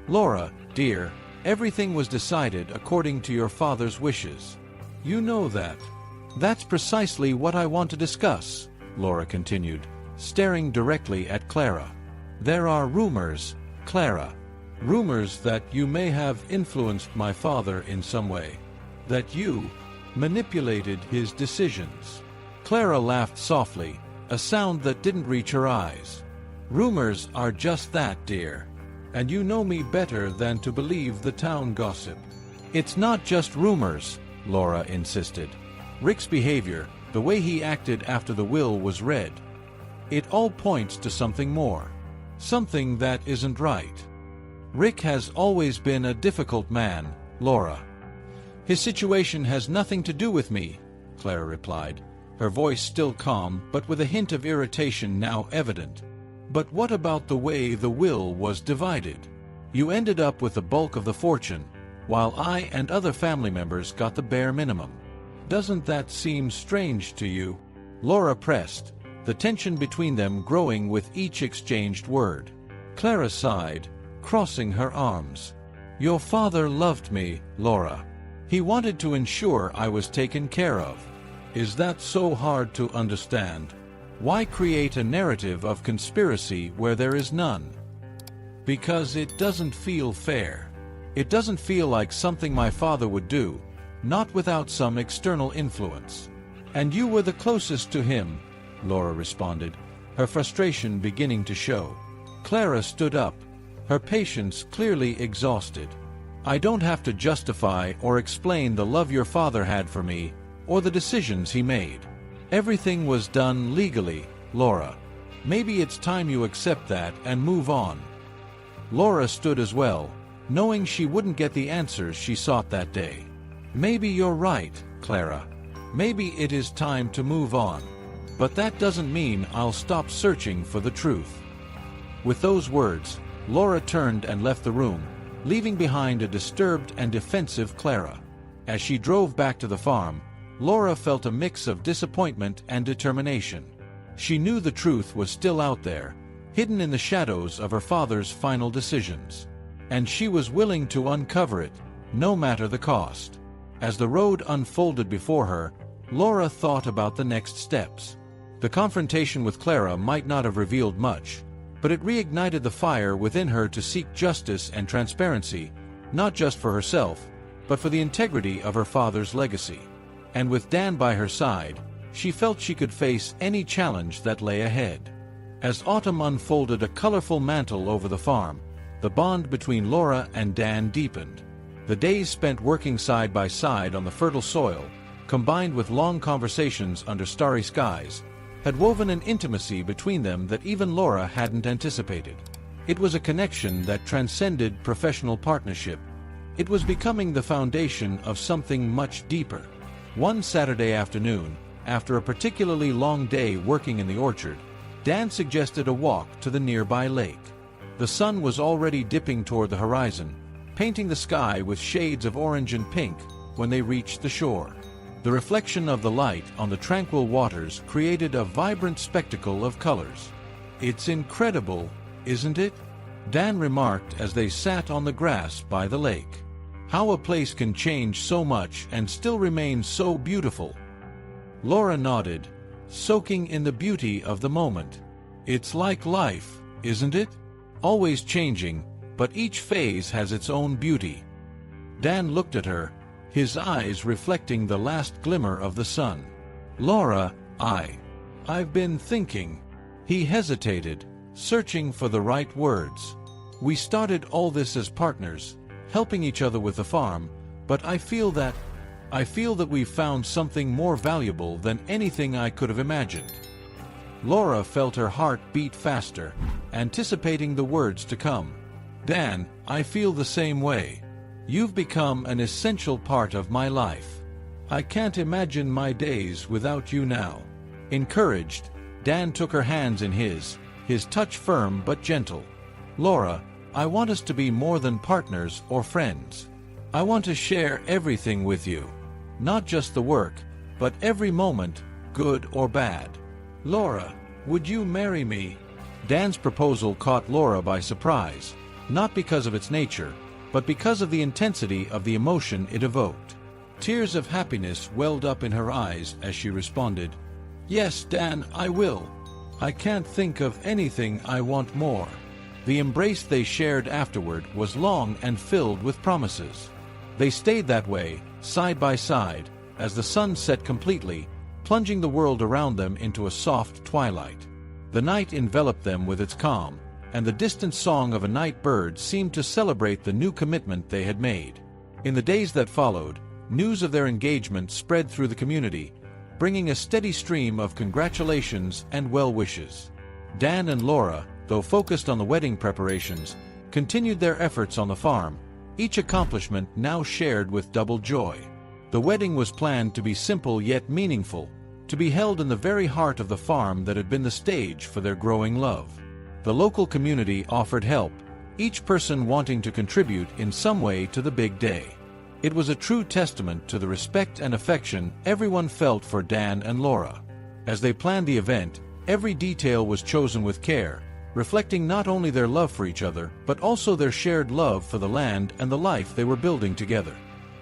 [SPEAKER 1] Laura, dear, everything was decided according to your father's wishes. You know that." "That's precisely what I want to discuss," Laura continued, staring directly at Clara. "There are rumors, Clara. Rumors that you may have influenced my father in some way. That you manipulated his decisions." Clara laughed softly, a sound that didn't reach her eyes. "Rumors are just that, dear. And you know me better than to believe the town gossip." "It's not just rumors," Laura insisted. "Rick's behavior, the way he acted after the will was read. It all points to something more. Something that isn't right. Rick has always been a difficult man, Laura." "His situation has nothing to do with me," Clara replied, her voice still calm but with a hint of irritation now evident. "But what about the way the will was divided? You ended up with the bulk of the fortune, while I and other family members got the bare minimum. Doesn't that seem strange to you?" Laura pressed, the tension between them growing with each exchanged word. Clara sighed, crossing her arms. "Your father loved me, Laura. He wanted to ensure I was taken care of. Is that so hard to understand? Why create a narrative of conspiracy where there is none? Because it doesn't feel fair. It doesn't feel like something my father would do, not without some external influence. And you were the closest to him," Laura responded, her frustration beginning to show. Clara stood up, her patience clearly exhausted. "I don't have to justify or explain the love your father had for me, or the decisions he made. Everything was done legally, Laura. Maybe it's time you accept that and move on." Laura stood as well, knowing she wouldn't get the answers she sought that day. "Maybe you're right, Clara. Maybe it is time to move on. But that doesn't mean I'll stop searching for the truth." With those words, Laura turned and left the room, leaving behind a disturbed and defensive Clara. As she drove back to the farm, Laura felt a mix of disappointment and determination. She knew the truth was still out there, hidden in the shadows of her father's final decisions. And she was willing to uncover it, no matter the cost. As the road unfolded before her, Laura thought about the next steps. The confrontation with Clara might not have revealed much, but it reignited the fire within her to seek justice and transparency, not just for herself, but for the integrity of her father's legacy. And with Dan by her side, she felt she could face any challenge that lay ahead. As autumn unfolded a colorful mantle over the farm, the bond between Laura and Dan deepened. The days spent working side by side on the fertile soil, combined with long conversations under starry skies, had woven an intimacy between them that even Laura hadn't anticipated. It was a connection that transcended professional partnership. It was becoming the foundation of something much deeper. One Saturday afternoon, after a particularly long day working in the orchard, Dan suggested a walk to the nearby lake. The sun was already dipping toward the horizon, painting the sky with shades of orange and pink when they reached the shore. The reflection of the light on the tranquil waters created a vibrant spectacle of colors. "It's incredible, isn't it?" Dan remarked as they sat on the grass by the lake. "How a place can change so much and still remain so beautiful." Laura nodded, soaking in the beauty of the moment. It's like life, isn't it? Always changing, but each phase has its own beauty. Dan looked at her, his eyes reflecting the last glimmer of the sun. Laura, I've been thinking. He hesitated, searching for the right words. We started all this as partners, helping each other with the farm, but I feel that we've found something more valuable than anything I could have imagined. Laura felt her heart beat faster, anticipating the words to come. Dan, I feel the same way. You've become an essential part of my life. I can't imagine my days without you now. Encouraged, Dan took her hands in his touch firm but gentle. Laura, I want us to be more than partners or friends. I want to share everything with you. Not just the work, but every moment, good or bad. Laura, would you marry me? Dan's proposal caught Laura by surprise, not because of its nature, but because of the intensity of the emotion it evoked. Tears of happiness welled up in her eyes as she responded, Yes, Dan, I will. I can't think of anything I want more. The embrace they shared afterward was long and filled with promises. They stayed that way, side by side, as the sun set completely, plunging the world around them into a soft twilight. The night enveloped them with its calm, and the distant song of a night bird seemed to celebrate the new commitment they had made. In the days that followed, news of their engagement spread through the community, bringing a steady stream of congratulations and well wishes. Dan and Laura, though focused on the wedding preparations, continued their efforts on the farm, each accomplishment now shared with double joy. The wedding was planned to be simple yet meaningful, to be held in the very heart of the farm that had been the stage for their growing love. The local community offered help, each person wanting to contribute in some way to the big day. It was a true testament to the respect and affection everyone felt for Dan and Laura. As they planned the event, every detail was chosen with care, reflecting not only their love for each other, but also their shared love for the land and the life they were building together.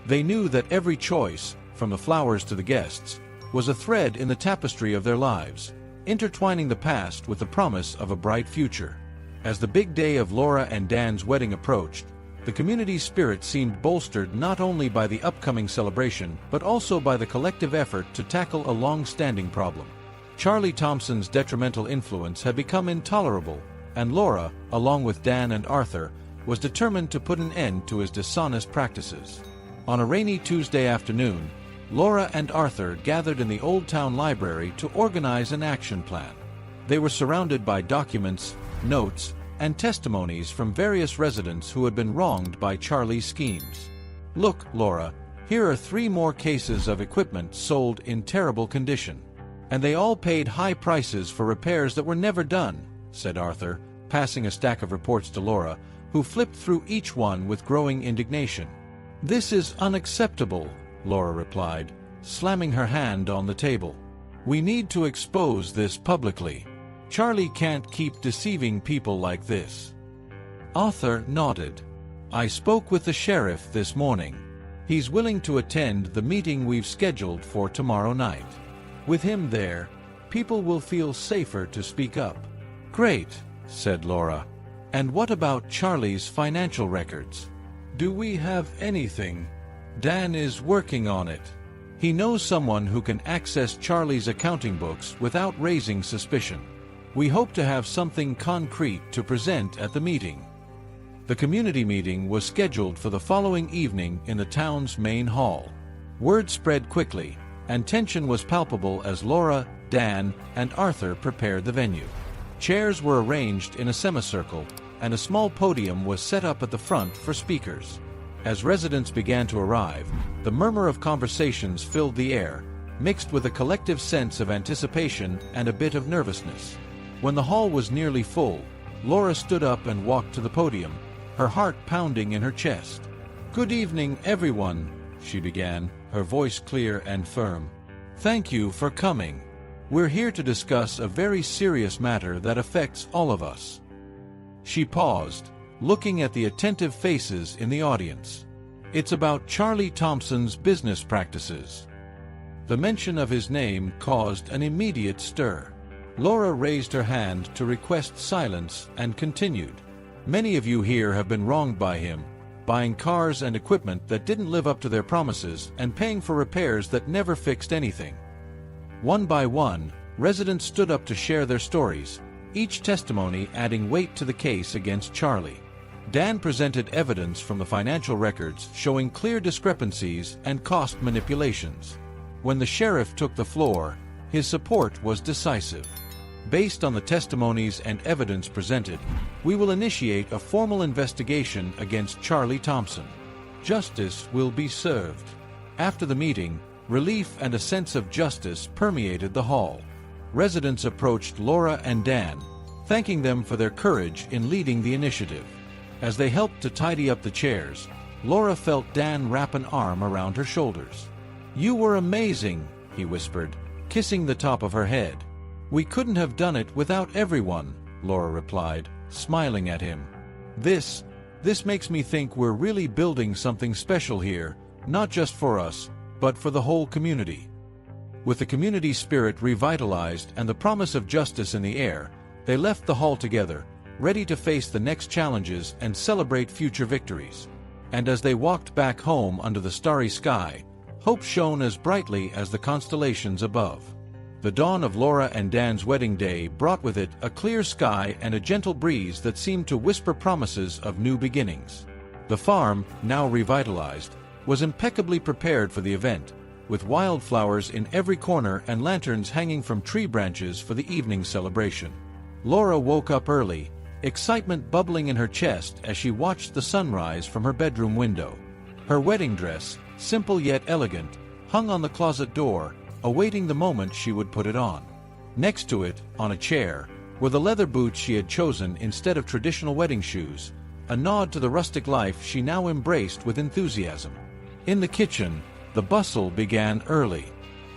[SPEAKER 1] They knew that every choice, from the flowers to the guests, was a thread in the tapestry of their lives, intertwining the past with the promise of a bright future. As the big day of Laura and Dan's wedding approached, the community's spirit seemed bolstered not only by the upcoming celebration, but also by the collective effort to tackle a long-standing problem. Charlie Thompson's detrimental influence had become intolerable, and Laura, along with Dan and Arthur, was determined to put an end to his dishonest practices. On a rainy Tuesday afternoon, Laura and Arthur gathered in the Old Town Library to organize an action plan. They were surrounded by documents, notes, and testimonies from various residents who had been wronged by Charlie's schemes. Look, Laura, here are 3 more cases of equipment sold in terrible condition. And they all paid high prices for repairs that were never done, said Arthur, passing a stack of reports to Laura, who flipped through each one with growing indignation. This is unacceptable, Laura replied, slamming her hand on the table. We need to expose this publicly. Charlie can't keep deceiving people like this. Arthur nodded. I spoke with the sheriff this morning. He's willing to attend the meeting we've scheduled for tomorrow night. With him there, people will feel safer to speak up. Great, said Laura. And what about Charlie's financial records? Do we have anything? Dan is working on it. He knows someone who can access Charlie's accounting books without raising suspicion. We hope to have something concrete to present at the meeting. The community meeting was scheduled for the following evening in the town's main hall. Word spread quickly, and tension was palpable as Laura, Dan, and Arthur prepared the venue. Chairs were arranged in a semicircle, and a small podium was set up at the front for speakers. As residents began to arrive, the murmur of conversations filled the air, mixed with a collective sense of anticipation and a bit of nervousness. When the hall was nearly full, Laura stood up and walked to the podium, her heart pounding in her chest. Good evening, everyone, she began, her voice clear and firm. Thank you for coming. We're here to discuss a very serious matter that affects all of us. She paused, looking at the attentive faces in the audience. It's about Charlie Thompson's business practices. The mention of his name caused an immediate stir. Laura raised her hand to request silence and continued. Many of you here have been wronged by him, buying cars and equipment that didn't live up to their promises and paying for repairs that never fixed anything. One by one, residents stood up to share their stories, each testimony adding weight to the case against Charlie. Dan presented evidence from the financial records showing clear discrepancies and cost manipulations. When the sheriff took the floor, his support was decisive. Based on the testimonies and evidence presented, we will initiate a formal investigation against Charlie Thompson. Justice will be served. After the meeting, relief and a sense of justice permeated the hall. Residents approached Laura and Dan, thanking them for their courage in leading the initiative. As they helped to tidy up the chairs, Laura felt Dan wrap an arm around her shoulders. "You were amazing," he whispered, kissing the top of her head. "We couldn't have done it without everyone," Laura replied, smiling at him. This makes me think we're really building something special here, not just for us, but for the whole community." With the community spirit revitalized and the promise of justice in the air, they left the hall together, ready to face the next challenges and celebrate future victories. And as they walked back home under the starry sky, hope shone as brightly as the constellations above. The dawn of Laura and Dan's wedding day brought with it a clear sky and a gentle breeze that seemed to whisper promises of new beginnings. The farm, now revitalized, was impeccably prepared for the event, with wildflowers in every corner and lanterns hanging from tree branches for the evening celebration. Laura woke up early, excitement bubbling in her chest as she watched the sunrise from her bedroom window. Her wedding dress, simple yet elegant, hung on the closet door, awaiting the moment she would put it on. Next to it, on a chair, were the leather boots she had chosen instead of traditional wedding shoes, a nod to the rustic life she now embraced with enthusiasm. In the kitchen, the bustle began early.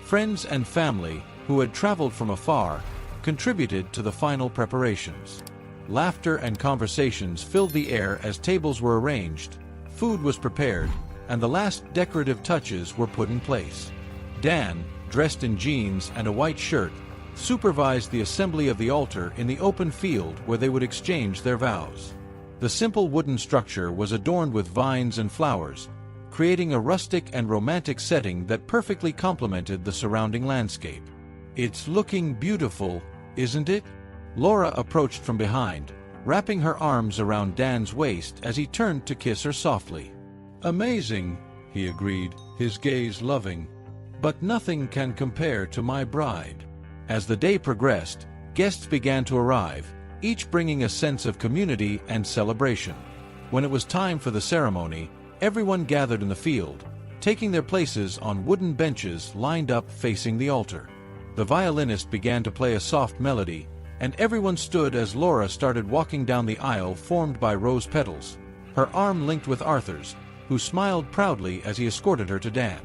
[SPEAKER 1] Friends and family, who had traveled from afar, contributed to the final preparations. Laughter and conversations filled the air as tables were arranged, food was prepared, and the last decorative touches were put in place. Dan, dressed in jeans and a white shirt, supervised the assembly of the altar in the open field where they would exchange their vows. The simple wooden structure was adorned with vines and flowers, creating a rustic and romantic setting that perfectly complemented the surrounding landscape. "It's looking beautiful, isn't it?" Laura approached from behind, wrapping her arms around Dan's waist as he turned to kiss her softly. "Amazing," he agreed, his gaze loving. "But nothing can compare to my bride." As the day progressed, guests began to arrive, each bringing a sense of community and celebration. When it was time for the ceremony, everyone gathered in the field, taking their places on wooden benches lined up facing the altar. The violinist began to play a soft melody, and everyone stood as Laura started walking down the aisle formed by rose petals, her arm linked with Arthur's, who smiled proudly as he escorted her to Dan.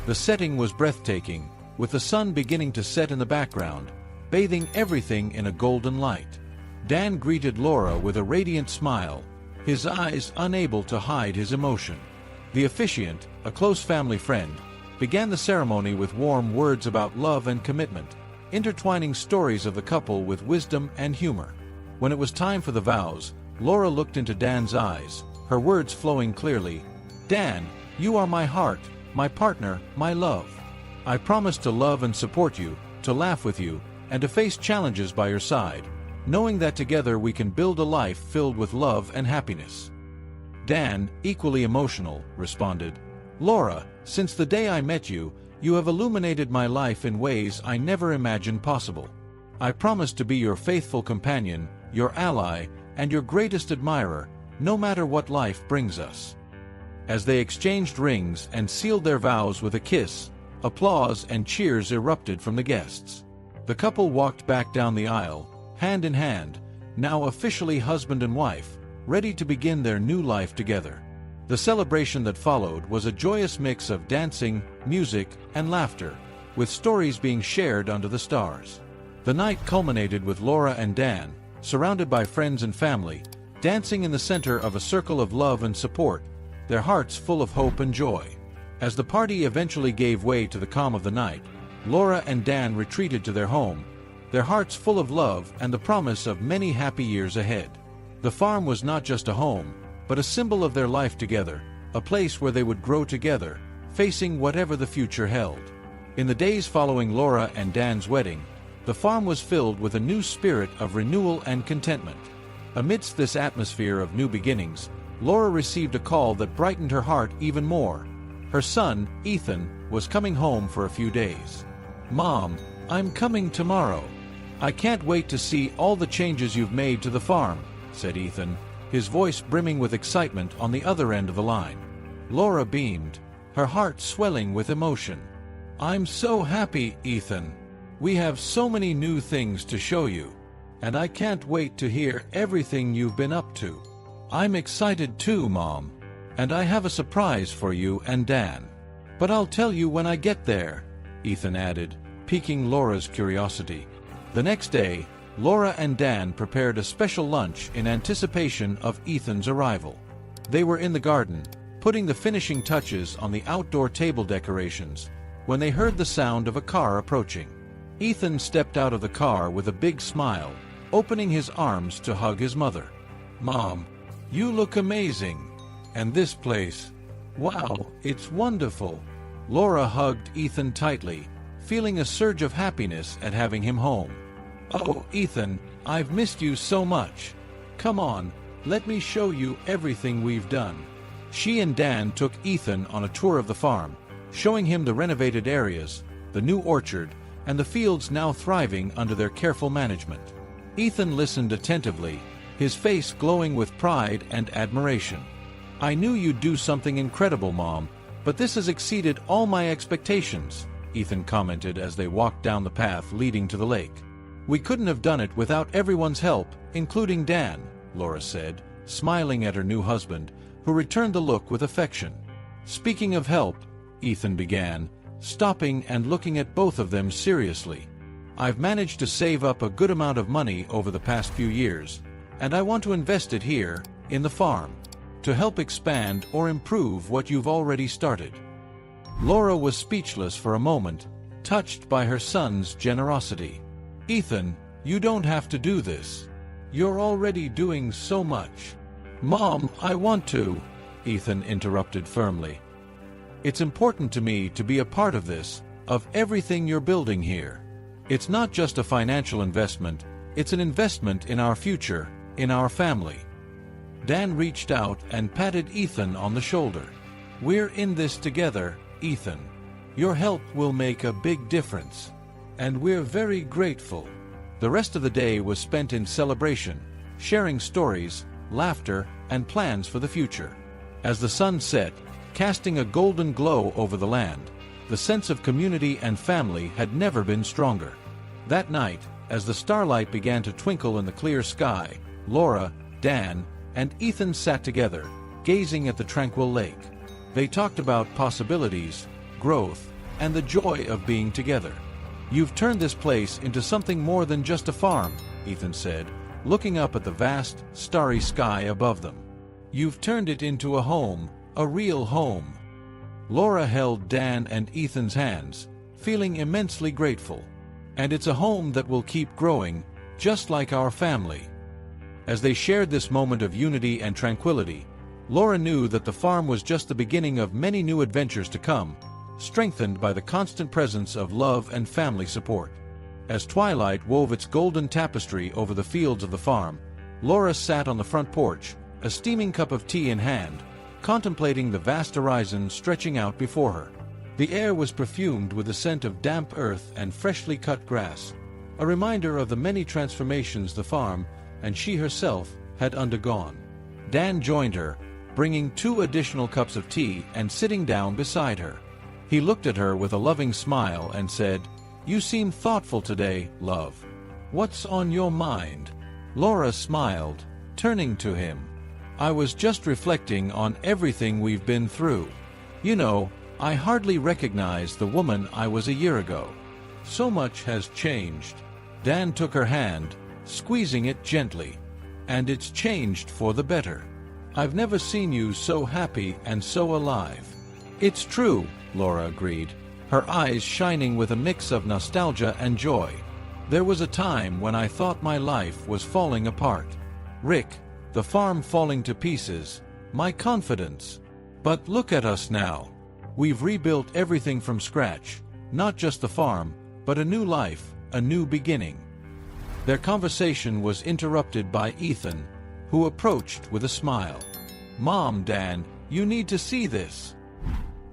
[SPEAKER 1] The setting was breathtaking, with the sun beginning to set in the background, bathing everything in a golden light. Dan greeted Laura with a radiant smile, his eyes unable to hide his emotion. The officiant, a close family friend, began the ceremony with warm words about love and commitment, intertwining stories of the couple with wisdom and humor. When it was time for the vows, Laura looked into Dan's eyes, her words flowing clearly. "Dan, you are my heart, my partner, my love. I promise to love and support you, to laugh with you, and to face challenges by your side, knowing that together we can build a life filled with love and happiness." Dan, equally emotional, responded, "Laura, since the day I met you, you have illuminated my life in ways I never imagined possible. I promise to be your faithful companion, your ally, and your greatest admirer, no matter what life brings us." As they exchanged rings and sealed their vows with a kiss, applause and cheers erupted from the guests. The couple walked back down the aisle, hand in hand, now officially husband and wife, ready to begin their new life together. The celebration that followed was a joyous mix of dancing, music, and laughter, with stories being shared under the stars. The night culminated with Laura and Dan, surrounded by friends and family, dancing in the center of a circle of love and support, their hearts full of hope and joy. As the party eventually gave way to the calm of the night, Laura and Dan retreated to their home, their hearts full of love and the promise of many happy years ahead. The farm was not just a home, but a symbol of their life together, a place where they would grow together, facing whatever the future held. In the days following Laura and Dan's wedding, the farm was filled with a new spirit of renewal and contentment. Amidst this atmosphere of new beginnings, Laura received a call that brightened her heart even more. Her son, Ethan, was coming home for a few days. "Mom, I'm coming tomorrow. I can't wait to see all the changes you've made to the farm," said Ethan, his voice brimming with excitement on the other end of the line. Laura beamed, her heart swelling with emotion. "I'm so happy, Ethan. We have so many new things to show you, and I can't wait to hear everything you've been up to." "I'm excited too, Mom, and I have a surprise for you and Dan. But I'll tell you when I get there," Ethan added, piquing Laura's curiosity. The next day, Laura and Dan prepared a special lunch in anticipation of Ethan's arrival. They were in the garden, putting the finishing touches on the outdoor table decorations, when they heard the sound of a car approaching. Ethan stepped out of the car with a big smile, opening his arms to hug his mother. "Mom, you look amazing. And this place, wow, it's wonderful." Laura hugged Ethan tightly, feeling a surge of happiness at having him home. "Oh, Ethan, I've missed you so much. Come on, let me show you everything we've done." She and Dan took Ethan on a tour of the farm, showing him the renovated areas, the new orchard, and the fields now thriving under their careful management. Ethan listened attentively, his face glowing with pride and admiration. "I knew you'd do something incredible, Mom, but this has exceeded all my expectations," Ethan commented as they walked down the path leading to the lake. "We couldn't have done it without everyone's help, including Dan," Laura said, smiling at her new husband, who returned the look with affection. "Speaking of help," Ethan began, stopping and looking at both of them seriously. "I've managed to save up a good amount of money over the past few years, and I want to invest it here, in the farm, to help expand or improve what you've already started." Laura was speechless for a moment, touched by her son's generosity. "Ethan, you don't have to do this. You're already doing so much." "Mom, I want to," Ethan interrupted firmly. "It's important to me to be a part of this, of everything you're building here. It's not just a financial investment, it's an investment in our future, in our family." Dan reached out and patted Ethan on the shoulder. "We're in this together, Ethan. Your help will make a big difference, and we're very grateful." The rest of the day was spent in celebration, sharing stories, laughter, and plans for the future. As the sun set, casting a golden glow over the land, the sense of community and family had never been stronger. That night, as the starlight began to twinkle in the clear sky, Laura, Dan, and Ethan sat together, gazing at the tranquil lake. They talked about possibilities, growth, and the joy of being together. "You've turned this place into something more than just a farm," Ethan said, looking up at the vast, starry sky above them. "You've turned it into a home, a real home." Laura held Dan and Ethan's hands, feeling immensely grateful. "And it's a home that will keep growing, just like our family." As they shared this moment of unity and tranquility, Laura knew that the farm was just the beginning of many new adventures to come, strengthened by the constant presence of love and family support. As twilight wove its golden tapestry over the fields of the farm, Laura sat on the front porch, a steaming cup of tea in hand, contemplating the vast horizon stretching out before her. The air was perfumed with the scent of damp earth and freshly cut grass, a reminder of the many transformations the farm, and she herself, had undergone. Dan joined her, bringing 2 additional cups of tea and sitting down beside her. He looked at her with a loving smile and said, "You seem thoughtful today, love. What's on your mind?" Laura smiled, turning to him. "I was just reflecting on everything we've been through. You know, I hardly recognize the woman I was a year ago. So much has changed." Dan took her hand, squeezing it gently. "And it's changed for the better. I've never seen you so happy and so alive." "It's true," Laura agreed, her eyes shining with a mix of nostalgia and joy. There was a time when I thought my life was falling apart. Rick, the farm falling to pieces, my confidence. But look at us now. We've rebuilt everything from scratch, not just the farm, but a new life, a new beginning. Their conversation was interrupted by Ethan, who approached with a smile. Mom, Dan, you need to see this.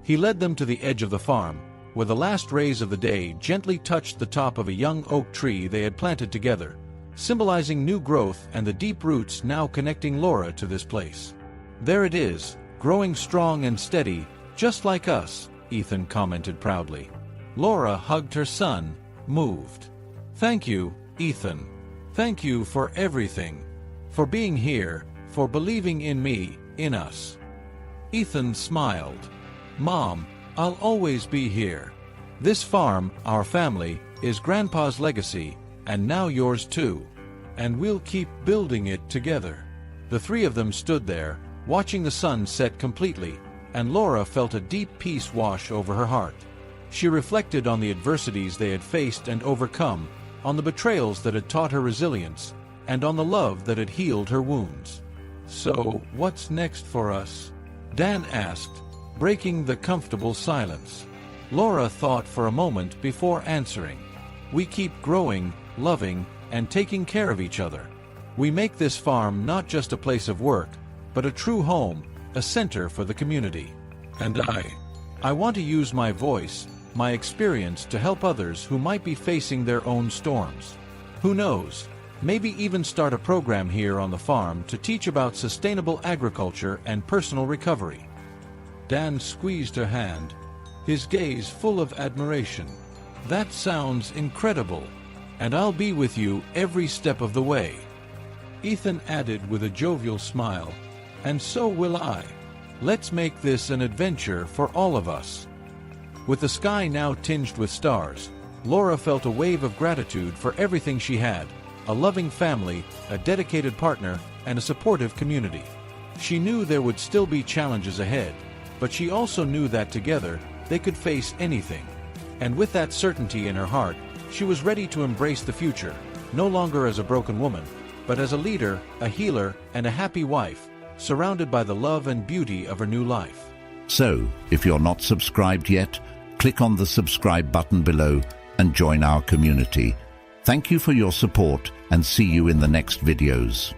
[SPEAKER 1] He led them to the edge of the farm, where the last rays of the day gently touched the top of a young oak tree they had planted together, symbolizing new growth and the deep roots now connecting Laura to this place. There it is, growing strong and steady, just like us, Ethan commented proudly. Laura hugged her son, moved. Thank you, Ethan. Thank you for everything. For being here, for believing in me, in us. Ethan smiled. Mom, I'll always be here. This farm, our family, is Grandpa's legacy, and now yours too. And we'll keep building it together. The three of them stood there, watching the sun set completely, and Laura felt a deep peace wash over her heart. She reflected on the adversities they had faced and overcome, on the betrayals that had taught her resilience, and on the love that had healed her wounds. So, what's next for us? Dan asked, breaking the comfortable silence. Laura thought for a moment before answering. We keep growing, loving, and taking care of each other. We make this farm not just a place of work, but a true home, a center for the community. And I want to use my voice, my experience to help others who might be facing their own storms. Who knows, maybe even start a program here on the farm to teach about sustainable agriculture and personal recovery. Dan squeezed her hand, his gaze full of admiration. That sounds incredible, and I'll be with you every step of the way. Ethan added with a jovial smile, and so will I. Let's make this an adventure for all of us. With the sky now tinged with stars, Laura felt a wave of gratitude for everything she had, a loving family, a dedicated partner, and a supportive community. She knew there would still be challenges ahead, but she also knew that together, they could face anything. And with that certainty in her heart, she was ready to embrace the future, no longer as a broken woman, but as a leader, a healer, and a happy wife, surrounded by the love and beauty of her new life.
[SPEAKER 2] So, if you're not subscribed yet, click on the subscribe button below and join our community. Thank you for your support and see you in the next videos.